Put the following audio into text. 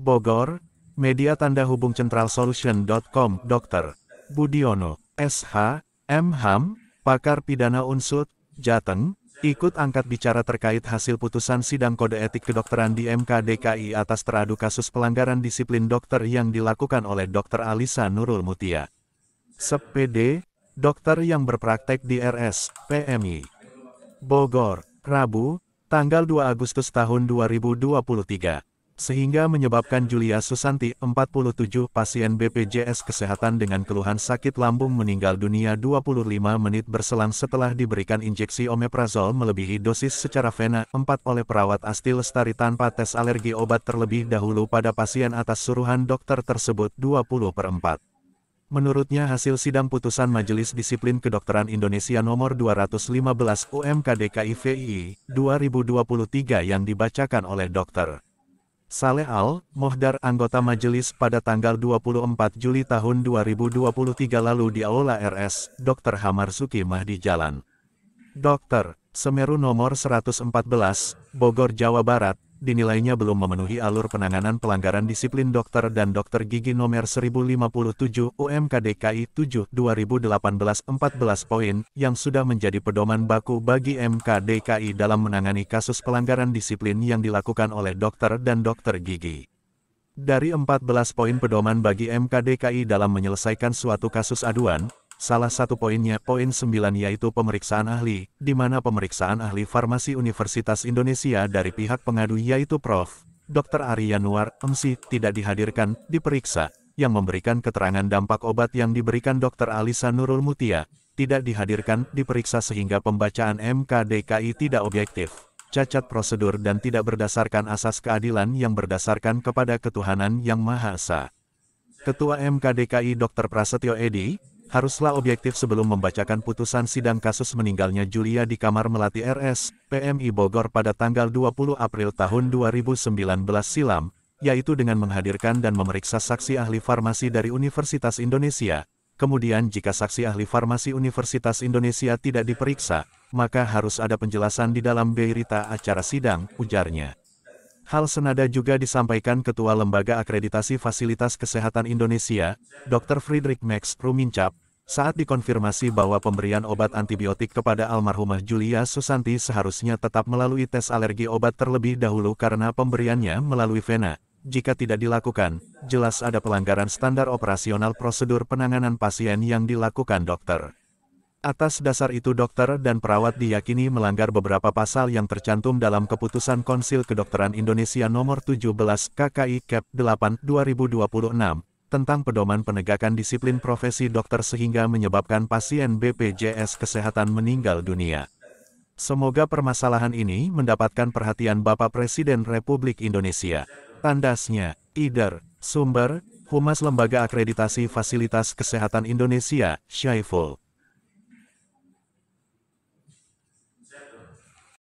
Bogor, Media Tanda Hubung centralsolution.com, Dr. Budiono, SH, M.Ham, pakar pidana Unsud, Jateng, ikut angkat bicara terkait hasil putusan sidang kode etik kedokteran di MK DKI atas teradu kasus pelanggaran disiplin dokter yang dilakukan oleh Dr. Alisa Nurul Mutia, SPD, dokter yang berpraktek di RS, PMI, Bogor, Rabu, tanggal 2 Agustus tahun 2023. Sehingga menyebabkan Julia Susanti, 47, pasien BPJS Kesehatan dengan keluhan sakit lambung meninggal dunia 25 menit berselang setelah diberikan injeksi omeprazol melebihi dosis secara vena 4 oleh perawat Asti Lestari tanpa tes alergi obat terlebih dahulu pada pasien atas suruhan dokter tersebut 20/4. Menurutnya hasil sidang putusan Majelis Disiplin Kedokteran Indonesia nomor 215 UMK DKI VII 2023 yang dibacakan oleh Dr. Saleh Al-Mohdar anggota majelis pada tanggal 24 Juli tahun 2023 lalu di Aula RS, Dr. Hamarsuki Mahdi Jalan, Dr. Semeru nomor 114, Bogor, Jawa Barat, dinilainya belum memenuhi alur penanganan pelanggaran disiplin dokter dan dokter gigi nomor 1057 UMK DKI 7 2018 14 poin yang sudah menjadi pedoman baku bagi MK DKI dalam menangani kasus pelanggaran disiplin yang dilakukan oleh dokter dan dokter gigi. Dari 14 poin pedoman bagi MK DKI dalam menyelesaikan suatu kasus aduan, salah satu poinnya, poin 9 yaitu pemeriksaan ahli, di mana pemeriksaan ahli farmasi Universitas Indonesia dari pihak pengadu yaitu Prof. Dr. Arya Nuar, MC, tidak dihadirkan, diperiksa, yang memberikan keterangan dampak obat yang diberikan Dr. Alisa Nurul Mutia, tidak dihadirkan, diperiksa sehingga pembacaan MK DKI tidak objektif, cacat prosedur dan tidak berdasarkan asas keadilan yang berdasarkan kepada ketuhanan yang Maha Esa. Ketua MK DKI Dr. Prasetyo Edi, haruslah objektif sebelum membacakan putusan sidang kasus meninggalnya Julia di kamar melati RS, PMI Bogor pada tanggal 20 April tahun 2019 silam, yaitu dengan menghadirkan dan memeriksa saksi ahli farmasi dari Universitas Indonesia. Kemudian jika saksi ahli farmasi Universitas Indonesia tidak diperiksa, maka harus ada penjelasan di dalam berita acara sidang, ujarnya. Hal senada juga disampaikan Ketua Lembaga Akreditasi Fasilitas Kesehatan Indonesia, Dr. Friedrich Max Rumincap, saat dikonfirmasi bahwa pemberian obat antibiotik kepada almarhumah Julia Susanti seharusnya tetap melalui tes alergi obat terlebih dahulu karena pemberiannya melalui vena. Jika tidak dilakukan, jelas ada pelanggaran standar operasional prosedur penanganan pasien yang dilakukan dokter. Atas dasar itu dokter dan perawat diyakini melanggar beberapa pasal yang tercantum dalam Keputusan Konsil Kedokteran Indonesia Nomor 17 KKI Cap 8 2026 tentang pedoman penegakan disiplin profesi dokter sehingga menyebabkan pasien BPJS Kesehatan meninggal dunia. Semoga permasalahan ini mendapatkan perhatian Bapak Presiden Republik Indonesia. Tandasnya, IDER, Sumber, Humas Lembaga Akreditasi Fasilitas Kesehatan Indonesia, Syaiful